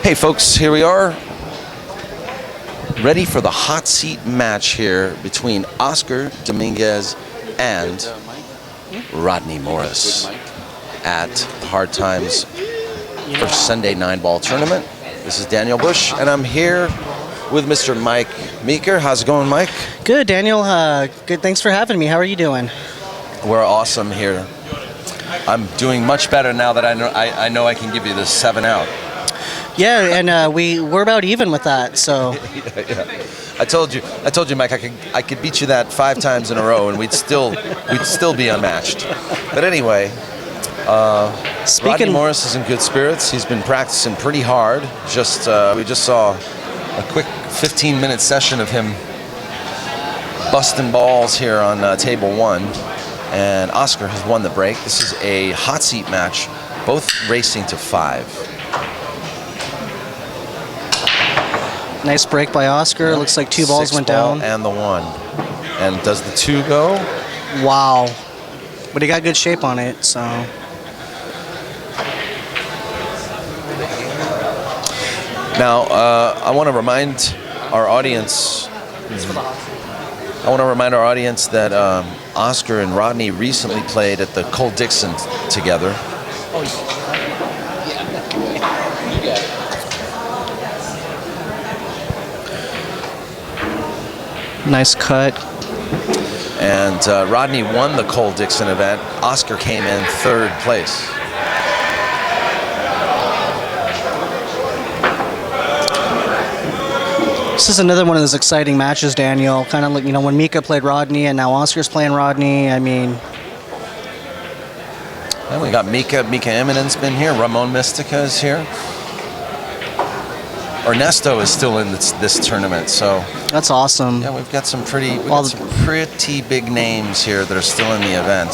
Hey folks, here we are, ready for the hot seat match here between Oscar Dominguez and Rodney Morris at the Hard Times first Sunday 9-ball tournament. This is Daniel Busch, and I'm here with Mr. Mike Meeker. How's it going, Mike? Good, Daniel. Good. Thanks for having me. How are you doing? We're awesome here. I'm doing much better now that I know I can give you this 7 out. Yeah, and we're about even with that. So yeah. I told you, Mike. I could beat you that 5 times in a row, and we'd still be unmatched. But anyway, Rodney Morris is in good spirits. He's been practicing pretty hard. We just saw a quick 15-minute session of him busting balls here on table 1, and Oscar has won the break. This is a hot seat match, both racing to 5. Nice break by Oscar. Yep. Looks like 2 balls went down. And the 1. And does the 2 go? Wow. But he got good shape on it, so. Now, I want to remind our audience. That Oscar and Rodney recently played at the Cole Dixon together. Nice cut. And Rodney won the Cole Dixon event. Oscar came in 3rd place. This is another one of those exciting matches, Daniel. Kind of like, when Meeker played Rodney and now Oscar's playing Rodney. I mean. And we got Mika Eminen's been here. Ramon Mystica is here. Ernesto is still in this tournament, so that's awesome. Yeah, we've got some pretty big names here that are still in the event.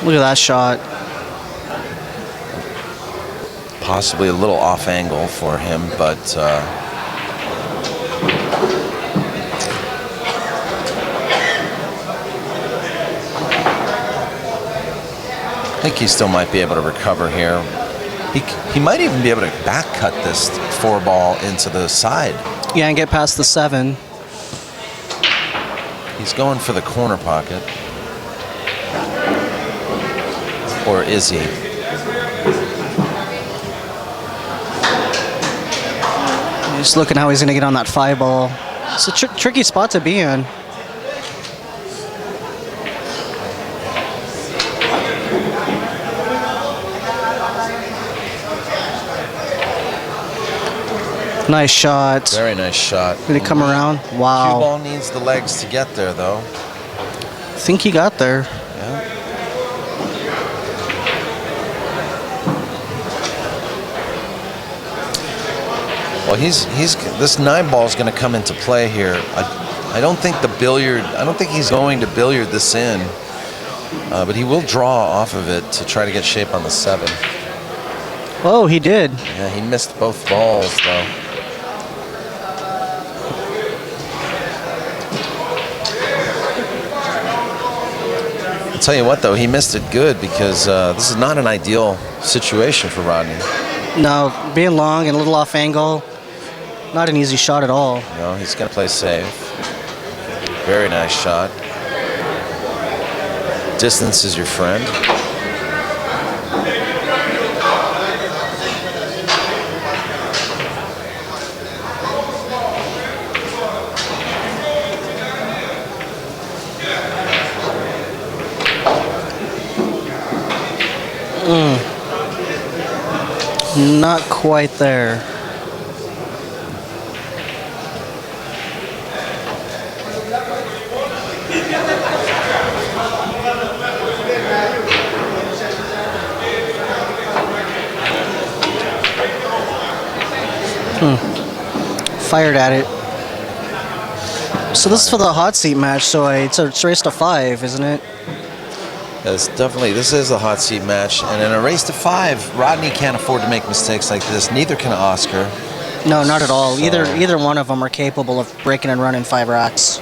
Look at that shot. Possibly a little off angle for him, but I think he still might be able to recover here. He might even be able to back cut this 4-ball into the side. Yeah, and get past the 7. He's going for the corner pocket. Or is he? Just looking how he's going to get on that 5-ball. It's a tricky spot to be in. Nice shot. Very nice shot. Did he come around? Wow. Cue ball needs the legs to get there, though. I think he got there. Yeah. Well, this 9-ball is going to come into play here. I don't think he's going to billiard this in, but he will draw off of it to try to get shape on the 7. Oh, he did. Yeah, he missed both balls, though. I'll tell you what, though, he missed it good because this is not an ideal situation for Rodney. No, being long and a little off angle, not an easy shot at all. No, he's going to play safe. Very nice shot. Distance is your friend. Not quite there. Fired at it. So this is for the hot seat match, so it's race to 5, isn't it? This is a hot seat match, and in a race to 5, Rodney can't afford to make mistakes like this. Neither can Oscar. No, not at all. So. Either one of them are capable of breaking and running 5 racks,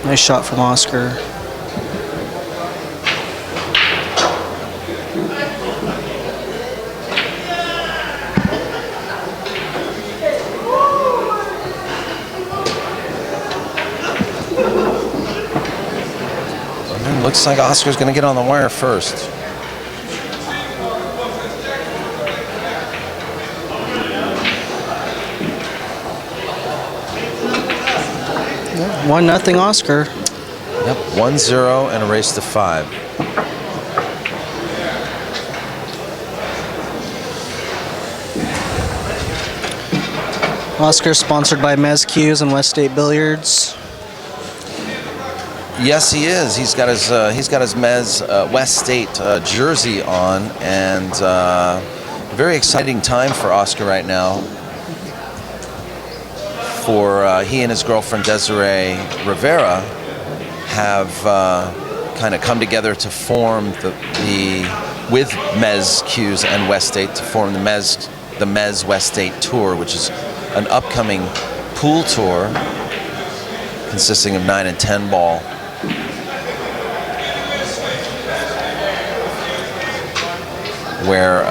Nice shot from Oscar. Looks like Oscar's going to get on the wire first. Yep, 1-0 Oscar. Yep, 1-0 and a race to 5. Oscar sponsored by Mez Cues and West State Billiards. Yes, he is. He's got his Mez West State jersey on, and very exciting time for Oscar right now. For he and his girlfriend Desiree Rivera have kind of come together to form with Mez Cues and West State to form the Mez West State Tour, which is an upcoming pool tour consisting of 9 and 10 ball. Where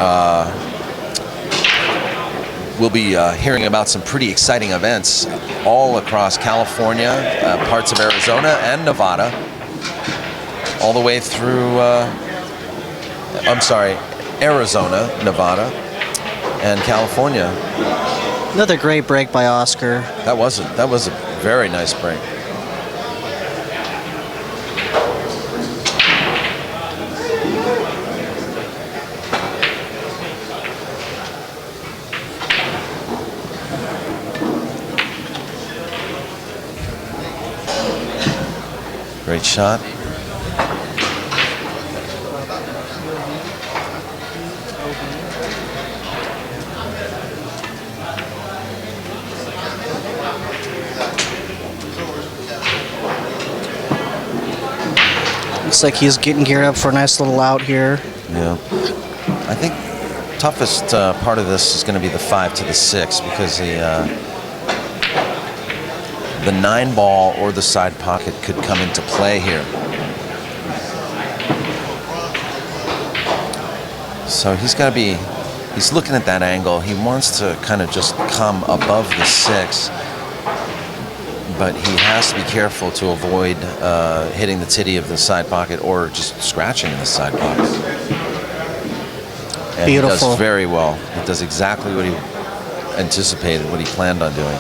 we'll be hearing about some pretty exciting events all across California, parts of Arizona and Nevada, all the way through, Arizona, Nevada, and California. Another great break by Oscar. That was a very nice break. Great shot. Looks like he's getting geared up for a nice little out here. Yeah. I think toughest part of this is going to be the 5 to the 6 because the 9 ball or the side pocket could come into play here. So he's looking at that angle. He wants to kind of just come above the 6, but he has to be careful to avoid hitting the titty of the side pocket or just scratching in the side pocket. And Beautiful. He does very well. He does exactly what he anticipated, what he planned on doing.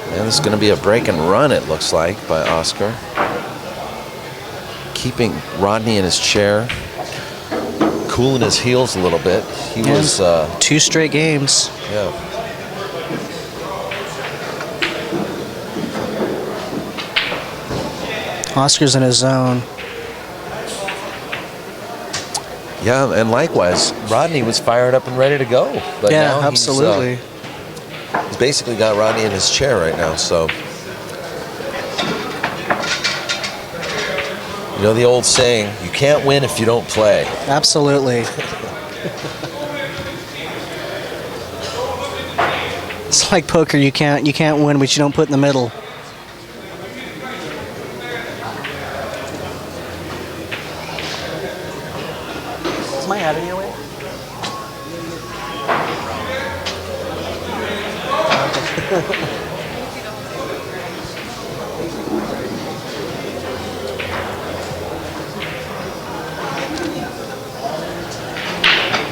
And this is going to be a break and run, it looks like, by Oscar. Keeping Rodney in his chair, cooling his heels a little bit. He was 2 straight games. Yeah. Oscar's in his zone. Yeah, and likewise, Rodney was fired up and ready to go. But Yeah, now absolutely. He's basically got Rodney in his chair right now, so. You know the old saying, you can't win if you don't play. Absolutely. It's like poker, you can't win what you don't put in the middle. Is my hat in your way?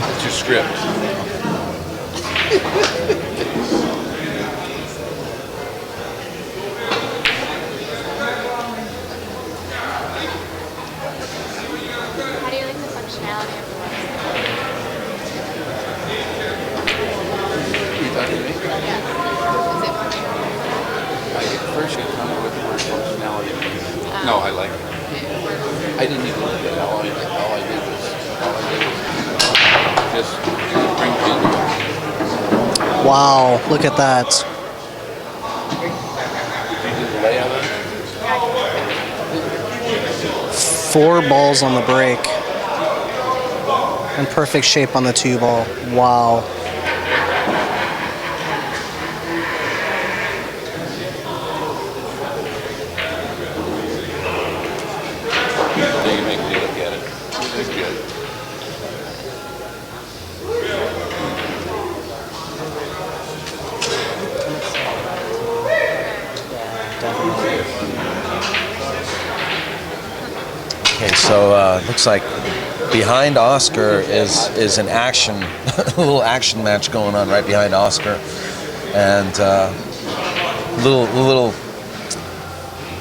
It's your script. How do you like the functionality of the website? You talking to me? Yeah. Is it functional? First, you tell me what the word functionality means. No, I like it. I didn't even look at it. All I did was just bring it into it. Wow, look at that. You did the layout on it? 4 balls on the break. In perfect shape on the 2-ball. Wow. They make me look at it. It's good. Okay, so looks like behind Oscar is an action, a little action match going on right behind Oscar, and little,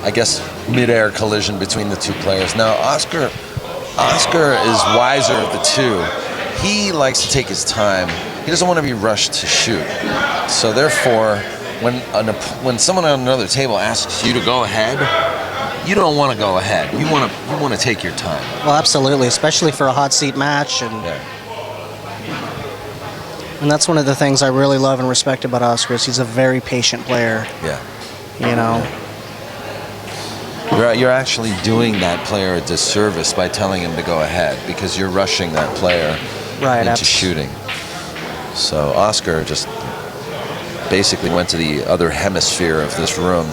I guess, mid-air collision between the two players. Now Oscar is wiser of the two. He likes to take his time. He doesn't want to be rushed to shoot. So therefore, when someone on another table asks you to go ahead, you don't want to go ahead. You want to take your time. Well, absolutely, especially for a hot seat match, and that's one of the things I really love and respect about Oscar. Is he's a very patient player. Yeah. You know. You're actually doing that player a disservice by telling him to go ahead, because you're rushing that player into shooting. So Oscar just basically went to the other hemisphere of this room,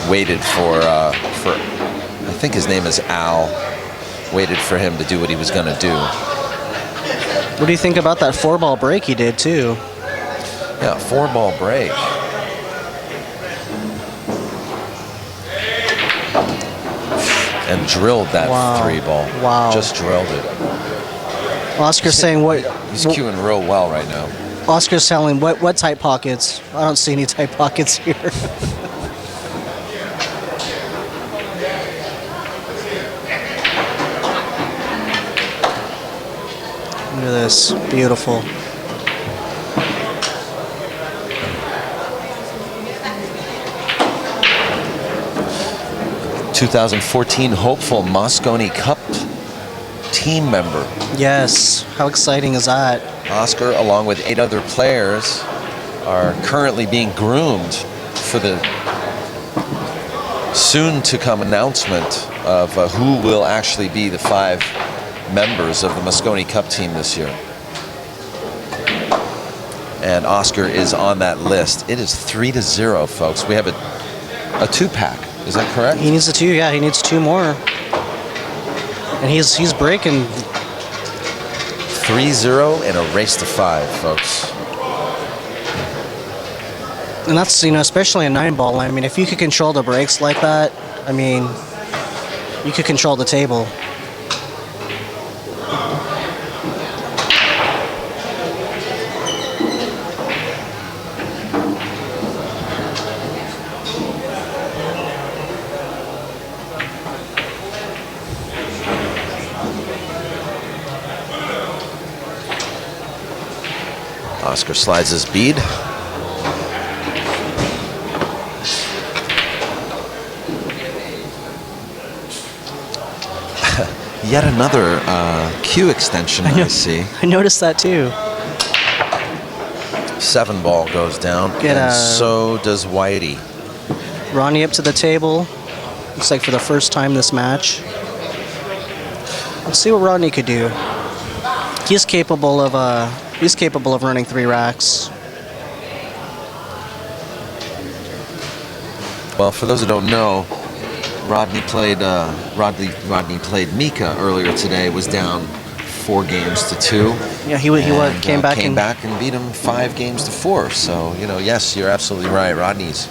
waited for I think his name is Al, waited for him to do what he was going to do. What do you think about that 4-ball break he did too? Yeah, 4-ball break. And drilled that 3-ball. Wow. Just drilled it. Oscar's saying what? He's cueing real well right now. Oscar's telling what tight pockets? I don't see any tight pockets here. Look at this, beautiful. '14 hopeful Moscone Cup team member. Yes, how exciting is that? Oscar, along with 8 other players, are currently being groomed for the soon-to-come announcement of who will actually be the 5 members of the Moscone Cup team this year. And Oscar is on that list. It is 3-0, folks. We have a 2-pack. Is that correct? He needs a 2. Yeah, he needs 2 more. And he's breaking. 3-0 and a race to 5, folks. And that's, you know, especially a 9-ball. I mean, if you could control the breaks like that, I mean, you could control the table. Oscar slides his bead. Yet another cue extension, I see. I noticed that too. 7-ball goes down, and so does Whitey. Rodney up to the table. Looks like for the first time this match. Let's see what Rodney could do. He's capable of running 3 racks. Well, for those who don't know, Rodney played Meeker earlier today. Was down 4 games to 2. Yeah, he came back and beat him 5 games to 4. So, you know, yes, you're absolutely right. Rodney's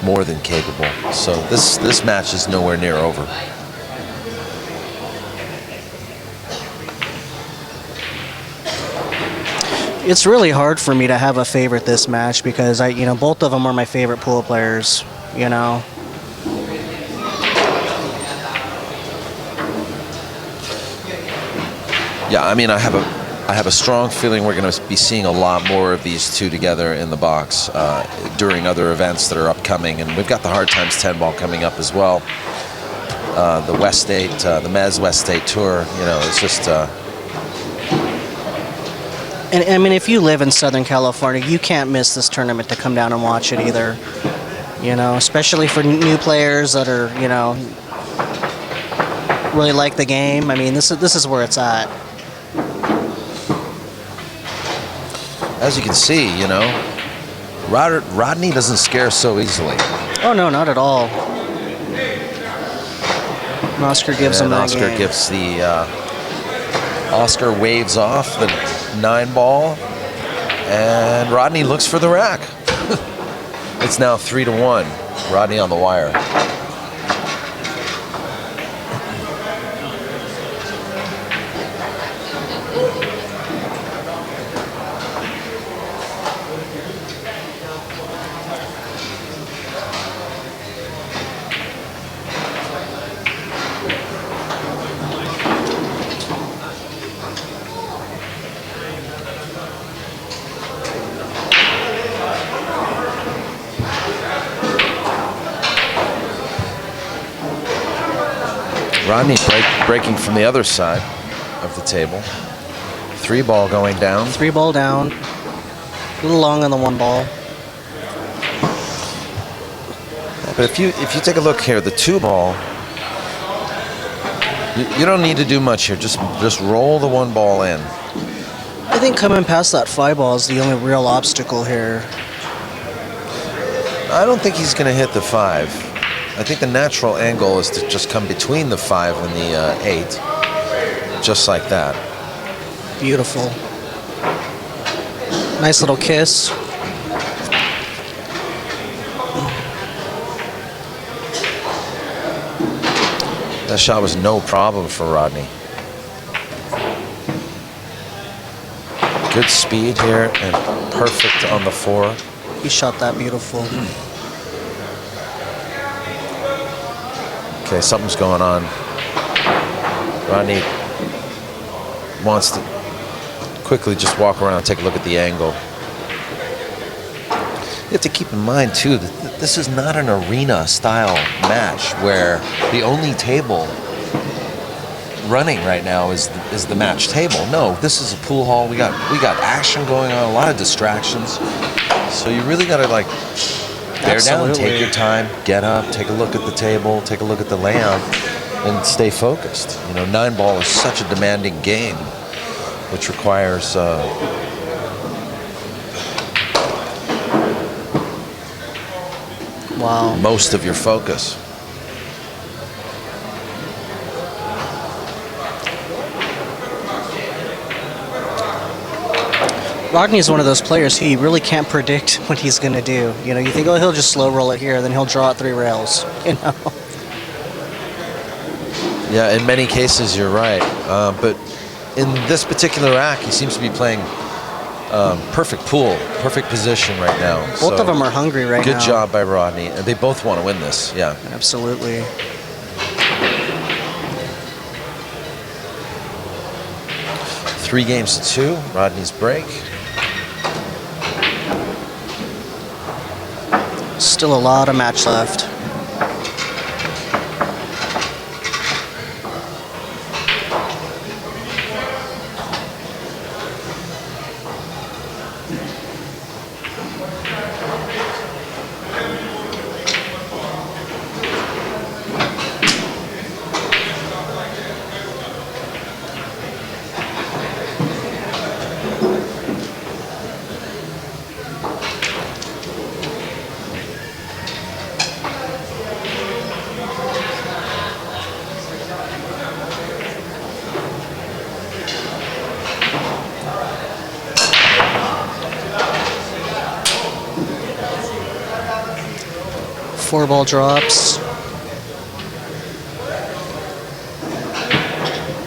more than capable. So this match is nowhere near over. It's really hard for me to have a favorite this match because both of them are my favorite pool players. You know. Yeah, I mean, I have a strong feeling we're going to be seeing a lot more of these two together in the box during other events that are upcoming, and we've got the Hard Times 10-ball coming up as well. The West State, the Mez West State Tour. You know, it's just. And I mean, if you live in Southern California, you can't miss this tournament to come down and watch it either. You know, especially for new players that are, you know, really like the game. I mean, this is where it's at. as you can see, you know, Rodney doesn't scare so easily. Oh no, not at all. And Oscar gives him that Oscar game. gives the Oscar waves off the 9-ball, and Rodney looks for the rack. It's now 3-1. Rodney on the wire. Rodney breaking from the other side of the table. 3-ball going down. 3-ball down. A little long on the 1-ball. But if you take a look here, the 2-ball, you don't need to do much here. Just roll the 1-ball in. I think coming past that 5-ball is the only real obstacle here. I don't think he's going to hit the 5. I think the natural angle is to just come between the 5 and the 8, just like that. Beautiful. Nice little kiss. That shot was no problem for Rodney. Good speed here and perfect on the 4. He shot that beautiful. Okay, something's going on. Rodney wants to quickly just walk around and take a look at the angle. You have to keep in mind, too, that this is not an arena-style match where the only table running right now is the match table. No, this is a pool hall. We got action going on, a lot of distractions. So you really got to, like, bear down, take your time, get up, take a look at the table, take a look at the layout, and stay focused. You know, 9-ball is such a demanding game, which requires wow, most of your focus. Rodney's one of those players he really can't predict what he's going to do. You know, you think, oh, he'll just slow roll it here, then he'll draw at 3 rails. You know. Yeah, in many cases you're right, but in this particular rack, he seems to be playing perfect pool, perfect position right now. Both of them are hungry right now. Good job by Rodney, and they both want to win this. Yeah, absolutely. Three games to 2. Rodney's break. Still a lot of match left. Four-ball drops.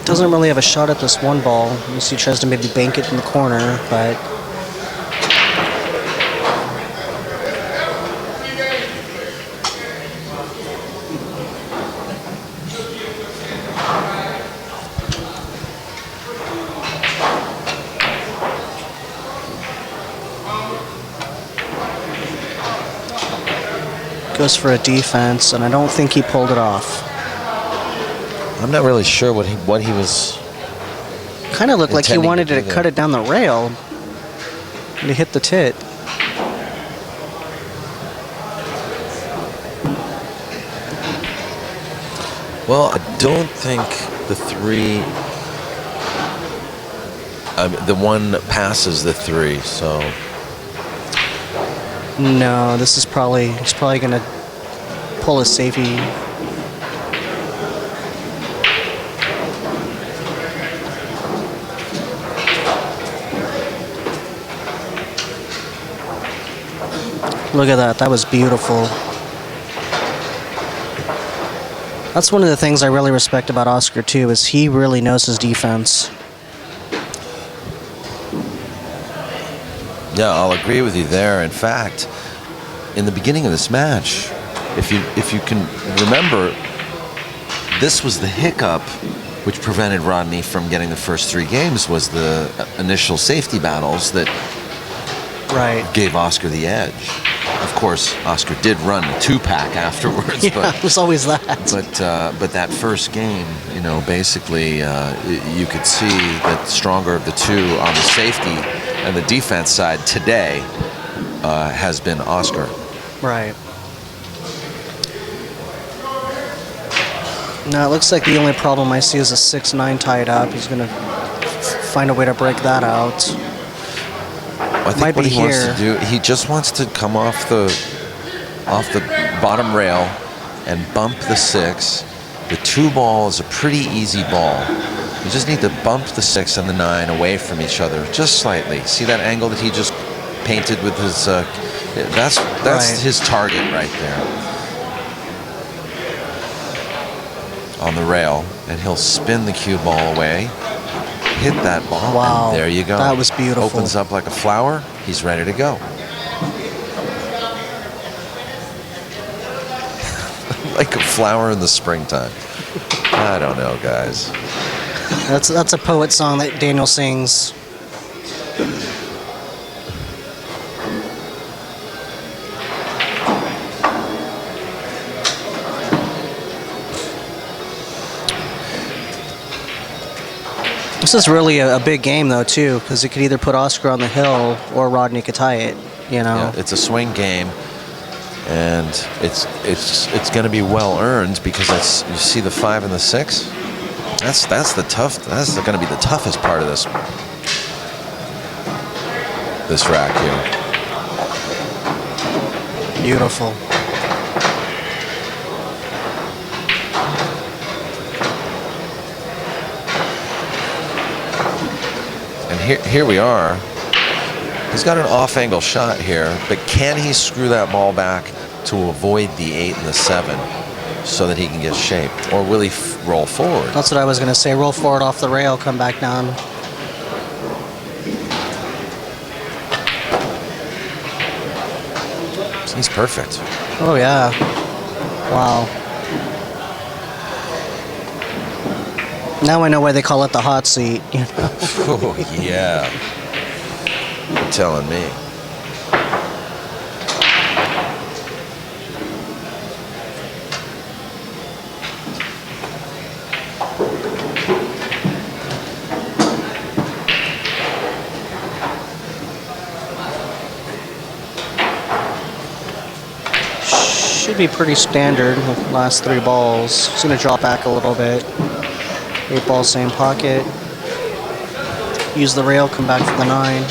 Doesn't really have a shot at this 1-ball. You see, he tries to maybe bank it in the corner, but goes for a defense, and I don't think he pulled it off. I'm not really sure what he was. Kind of looked like he wanted to there. cut it down the rail, and he hit the tit. Well, I don't think the 3 The one passes the 3, so No, this is probably, he's probably going to pull a safety. Look at that, that was beautiful. That's one of the things I really respect about Oscar too, is he really knows his defense. yeah, I'll agree with you there. In fact, in the beginning of this match, if you can remember, this was the hiccup which prevented Rodney from getting the first 3 games, was the initial safety battles that gave Oscar the edge. Of course, Oscar did run a 2-pack afterwards. Yeah, but it was always that. But that first game, basically you could see that stronger of the 2 on the safety and the defense side today has been Oscar. Right. Now it looks like the only problem I see is a 6-9 tied up. He's going to find a way to break that out. I think what he wants to do, he just wants to come off the bottom rail and bump the 6. The 2 ball is a pretty easy ball. You just need to bump the 6 and the 9 away from each other just slightly. See that angle that he just painted with his? That's his target right there on the rail, and he'll spin the cue ball away. Hit that ball, wow, and there you go. That was beautiful. Opens up like a flower. He's ready to go. Like a flower in the springtime. I don't know, guys. That's a poet song that Daniel sings. This is really a big game, though, too, because it could either put Oscar on the hill or Rodney could tie it. Yeah, it's a swing game, and it's going to be well earned because you see the 5 and the 6. That's going to be the toughest part of this rack here. Beautiful. Here we are. He's got an off-angle shot here, but can he screw that ball back to avoid the 8 and the 7 so that he can get shaped? Or will he roll forward? That's what I was going to say. Roll forward off the rail, come back down. He's perfect. Oh, yeah. Wow. Now I know why they call it the hot seat. Oh, yeah. You're telling me. Should be pretty standard with the last 3 balls. It's going to drop back a little bit. 8 balls, same pocket. Use the rail, come back for the 9.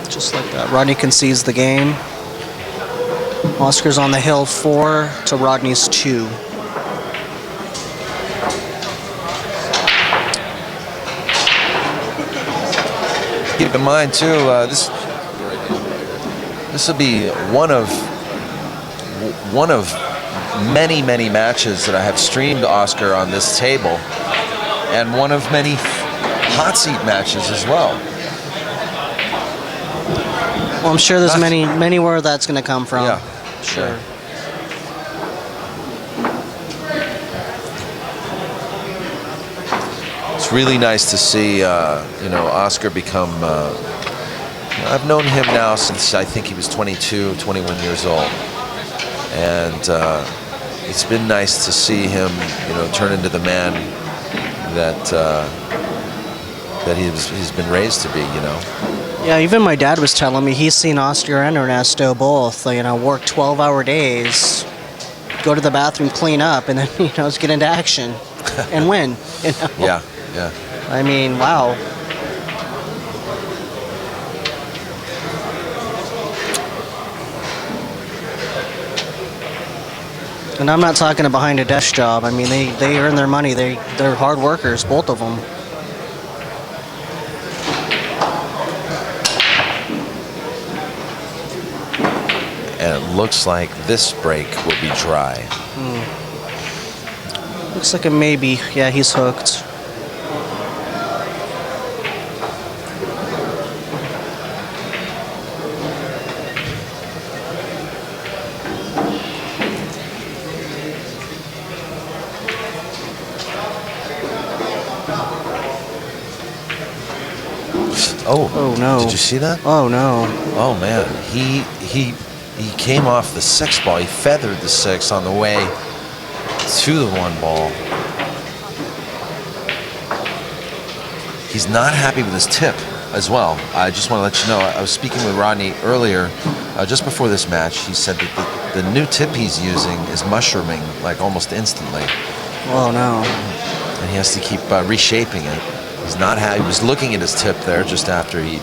Just like that. Rodney concedes the game. Oscar's on the hill 4 to Rodney's 2. Keep in mind too, this will be one of many matches that I have streamed Oscar on this table, and one of many hot seat matches as well. Well, I'm sure there's many where that's going to come from. Yeah, sure. It's really nice to see, Oscar become. I've known him now since I think he was 22, 21 years old, and it's been nice to see him, turn into the man that he's been raised to be. Yeah, even my dad was telling me he's seen Oscar and Ernesto both, work 12-hour days, go to the bathroom, clean up, and then, just get into action and win. Yeah, yeah. I mean, wow. And I'm not talking a behind a desk job. I mean, they earn their money. They're hard workers, both of them. And it looks like this break will be dry. Looks like a maybe. Yeah, he's hooked. Oh no. Did you see that? Oh no. Oh man, he came off the 6 ball. He feathered the 6 on the way to the 1 ball. He's not happy with his tip as well. I just want to let you know, I was speaking with Rodney earlier, just before this match. He said that the new tip he's using is mushrooming like almost instantly. Oh no. And he has to keep reshaping it. He's not happy. He was looking at his tip there just after he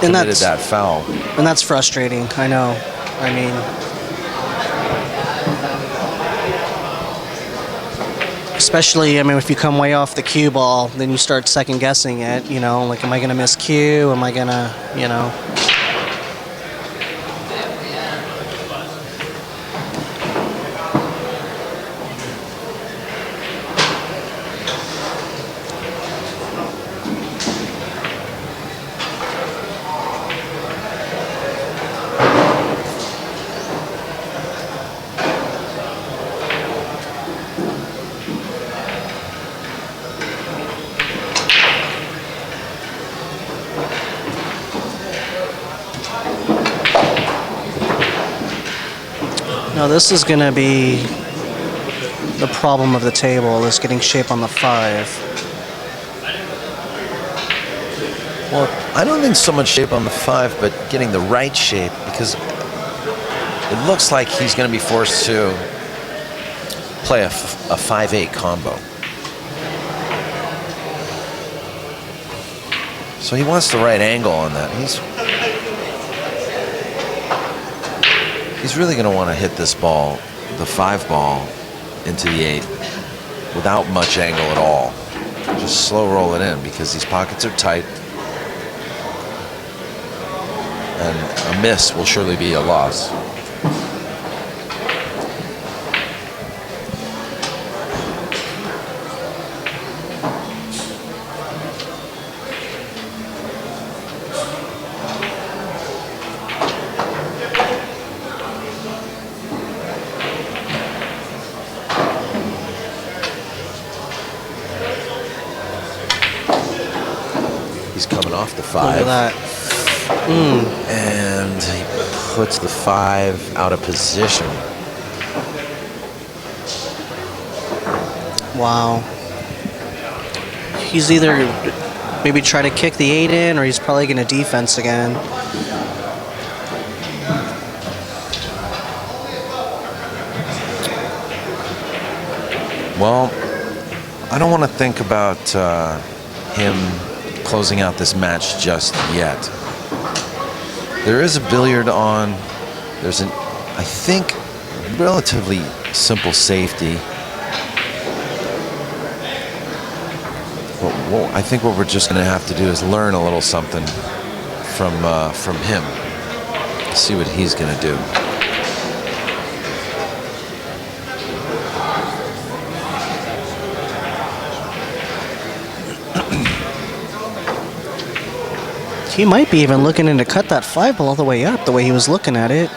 committed that foul. And that's frustrating, I know. I mean, especially, if you come way off the cue ball, then you start second guessing it, like, am I going to miss cue? Am I going to, No, this is going to be the problem of the table, is getting shape on the 5. Well, I don't think so much shape on the 5, but getting the right shape, because it looks like he's going to be forced to play a 5-8 combo. So he wants the right angle on that. He's really going to want to hit this ball, the 5 ball, into the 8 without much angle at all. Just slow roll it in, because these pockets are tight. And a miss will surely be a loss. He's coming off the 5. Look at that. And he puts the 5 out of position. Wow. He's either maybe try to kick the 8 in, or he's probably going to defense again. Well, I don't want to think about him closing out this match just yet. There is a billiard on. There's an, I think, relatively simple safety. But I think what we're just going to have to do is learn a little something from him. See what he's going to do. He might be even looking in to cut that 5 ball all the way up, the way he was looking at it.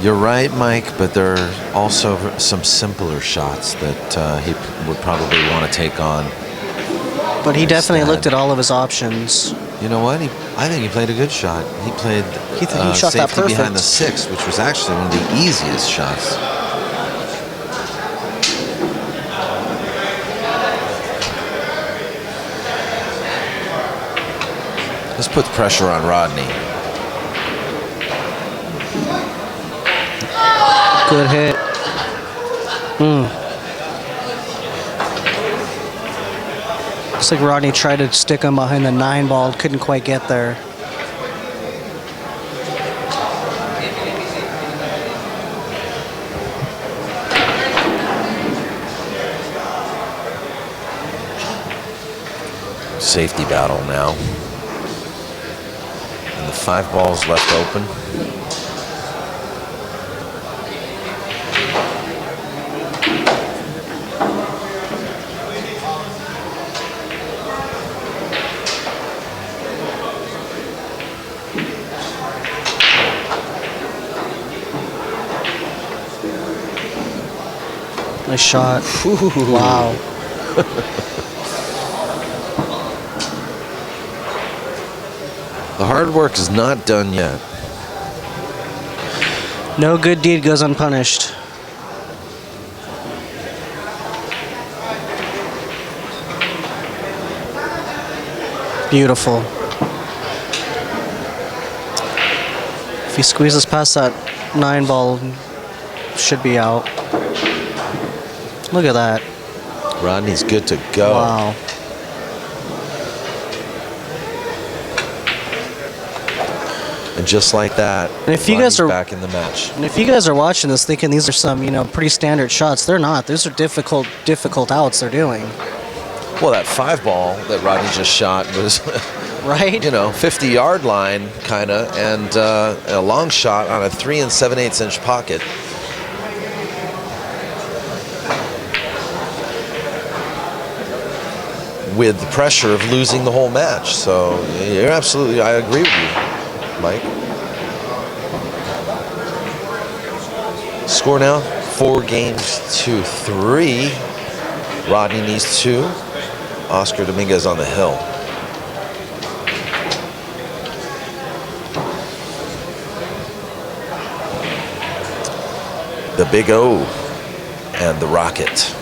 You're right, Mike, but there are also some simpler shots that he would probably want to take on. But he definitely instead. looked at all of his options. You know what? I think he played a good shot. He played He shot that safety behind perfect. the 6, which was actually one of the easiest shots. This puts pressure on Rodney. Good hit. Looks like Rodney tried to stick him behind the 9 ball, couldn't quite get there. Safety battle now. And the 5 balls left open. Nice shot. Wow. The hard work is not done yet. No good deed goes unpunished. Beautiful. If he squeezes past that 9 ball, should be out. Look at that. Rodney's good to go. Wow. And just like that, And if you guys Rodney's are back in the match. And if you guys are watching this thinking these are some, pretty standard shots, they're not. These are difficult outs they're doing. Well, that 5 ball that Rodney just shot was, Right? 50-yard line kind of, and a long shot on a 3 7/8 inch pocket. With the pressure of losing the whole match. So you're absolutely, I agree with you, Mike. Score now, 4-3. Rodney needs 2. Oscar Dominguez on the hill. The Big O and the Rocket.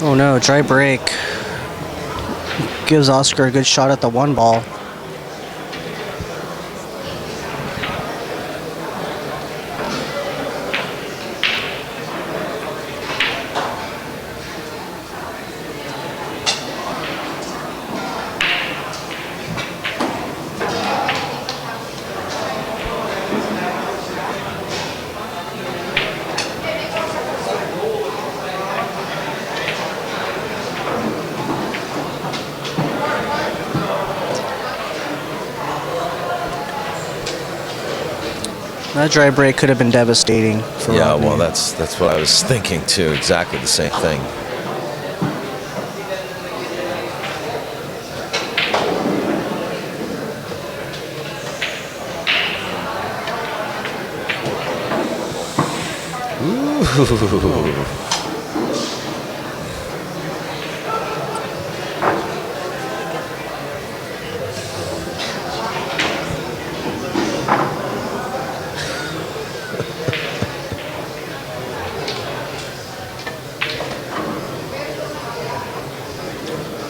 Oh no, dry break. Gives Oscar a good shot at the 1 ball. That dry break could have been devastating for Rodney. Well, that's what I was thinking too. Exactly the same thing. Ooh.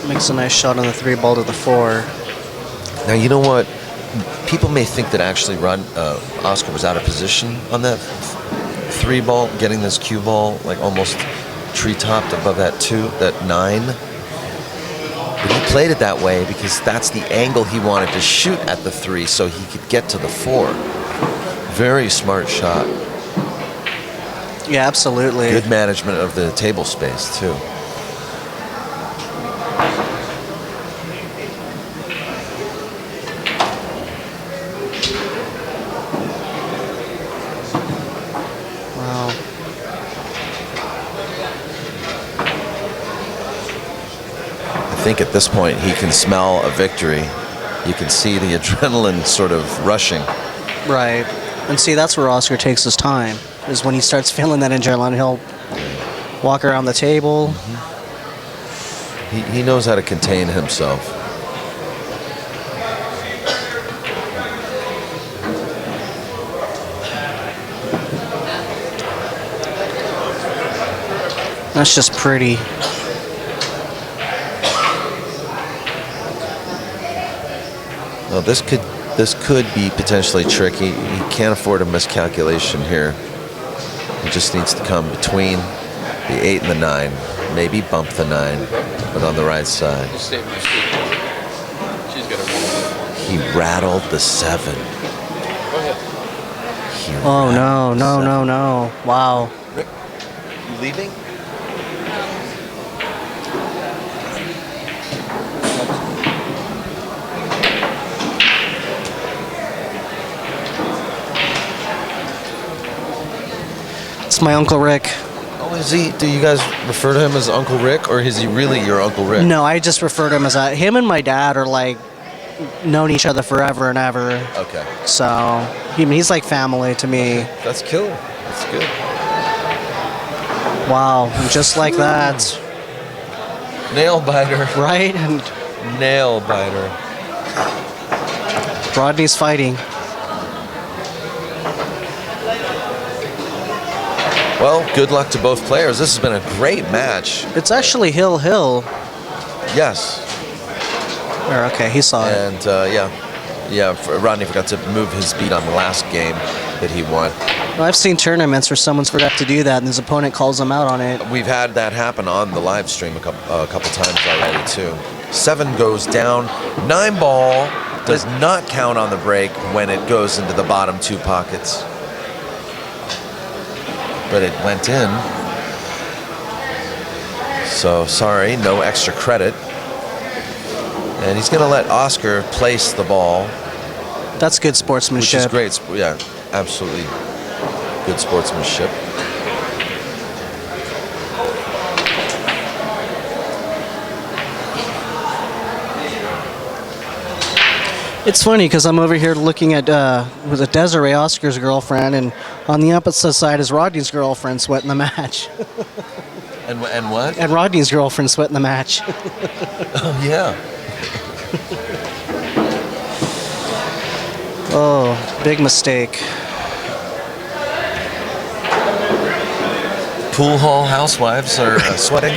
Makes a nice shot on the 3 ball to the 4. Now, you know what? People may think that actually Oscar was out of position on that 3 ball, getting this cue ball like almost tree-topped above that 9. But he played it that way because that's the angle he wanted to shoot at the 3 so he could get to the 4. Very smart shot. Yeah, absolutely. Good management of the table space, too. Wow. I think at this point he can smell a victory. You can see the adrenaline sort of rushing. Right. And see, that's where Oscar takes his time, is when he starts feeling that adrenaline. He'll walk around the table. He knows how to contain himself. That's just pretty. Well, this could be potentially tricky. He can't afford a miscalculation here. He just needs to come between the 8 and the 9. Maybe bump the 9, but on the right side. Just save my sweet. She's got a wonderful. He rattled the 7. Go ahead. Oh, no, no, no, no. Wow. Rick, you leaving? It's my Uncle Rick. Oh, is he? Do you guys refer to him as Uncle Rick, or is he really your Uncle Rick? No, I just refer to him as him and my dad are like known each other forever and ever. Okay. So he's like family to me. That's killer. That's good. Wow, and just like that, Nail biter. right? And Nail biter. Rodney's fighting. Well, good luck to both players. This has been a great match. It's actually Hill. Yes. Or, okay, he saw it. And Rodney forgot to move his beat on the last game that he won. Well, I've seen tournaments where someone's forgot to do that and his opponent calls them out on it. We've had that happen on the live stream a couple times already, too. 7 goes down. 9 ball does not count on the break when it goes into the bottom 2 pockets. But it went in. So, sorry, no extra credit. And he's going to let Oscar place the ball. That's good sportsmanship. Which is great. Yeah, absolutely good sportsmanship. It's funny because I'm over here looking at with a Desiree, Oscar's girlfriend, and on the opposite side is Rodney's girlfriend sweating the match. And what? And Rodney's girlfriend sweating the match. Oh, yeah. Oh, big mistake. Pool hall housewives are sweating.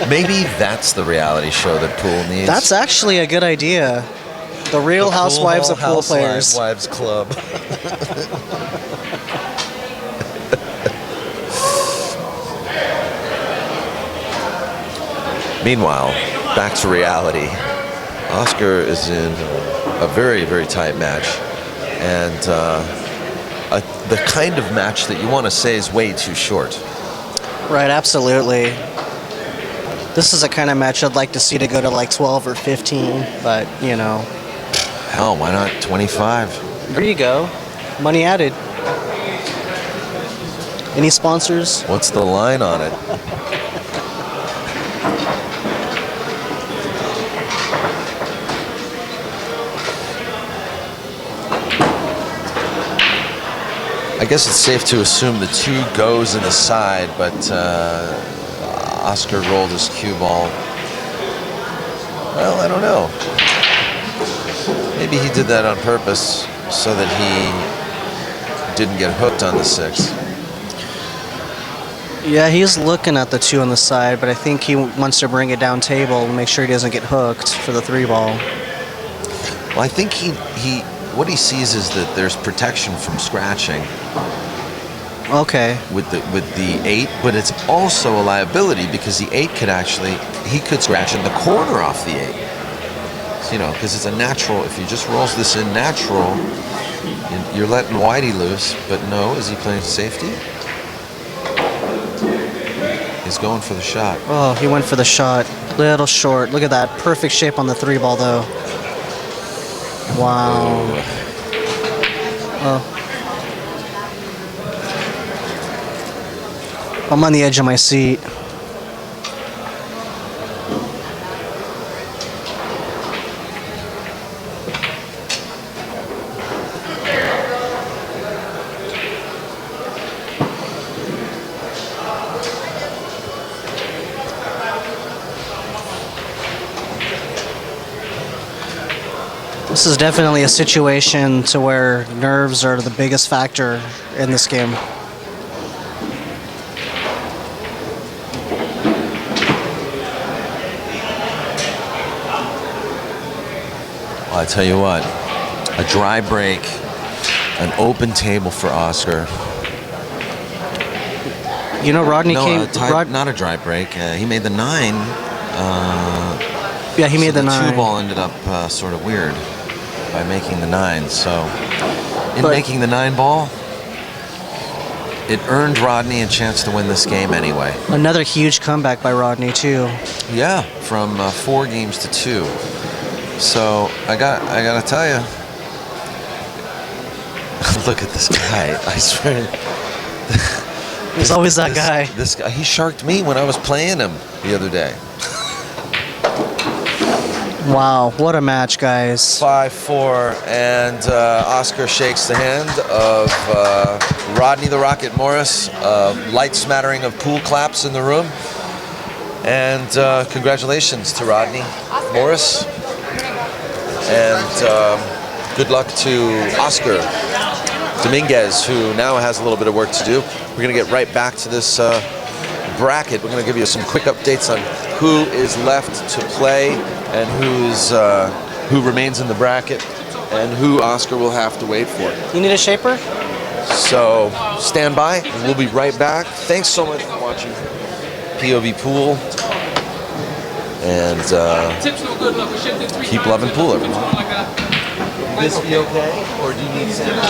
Maybe that's the reality show that Pool needs. That's actually a good idea. The Real Housewives of Pool Players. Housewives Club. Meanwhile, back to reality. Oscar is in a very, very tight match. And the kind of match that you want to say is way too short. Right, absolutely. This is a kind of match I'd like to see to go to like 12 or 15, but you know. Hell, why not 25? There you go. Money added. Any sponsors? What's the line on it? I guess it's safe to assume the 2 goes in the side, but Oscar rolled his cue ball. Well, I don't know. Maybe he did that on purpose so that he didn't get hooked on the 6. Yeah, he's looking at the 2 on the side, but I think he wants to bring it down table and make sure he doesn't get hooked for the 3 ball. Well, I think what he sees is that there's protection from scratching. Okay. With the 8, but it's also a liability because the 8 he could scratch in the corner off the 8. You know, because it's a natural. If he just rolls this in natural, you're letting Whitey loose. But no, is he playing safety? He's going for the shot. Oh, he went for the shot. Little short. Look at that. Perfect shape on the 3 ball, though. Wow. Oh. I'm on the edge of my seat. This is definitely a situation to where nerves are the biggest factor in this game. Well, I tell you what, a dry break, an open table for Oscar. You know, Rodney No, came. not a dry break. He made the 9. Yeah, he made the 9. The 2 ball ended up sort of weird by making the 9. So, in But- making the 9 ball, it earned Rodney a chance to win this game anyway. Another huge comeback by Rodney too. Yeah, from 4 games to 2. So I gotta tell you, look at this guy. I swear. There's always that guy. This guy, he sharked me when I was playing him the other day. Wow, what a match, guys. 5-4, and Oscar shakes the hand of Rodney the Rocket Morris. Light smattering of pool claps in the room. And congratulations to Rodney Morris. And good luck to Oscar Dominguez, who now has a little bit of work to do. We're going to get right back to this bracket. We're going to give you some quick updates on who is left to play and who remains in the bracket and who Oscar will have to wait for. You need a shaper? So stand by, and we'll be right back. Thanks so much for watching POV Pool, and keep loving pool, everyone. Will this be okay, or do you need sandwich?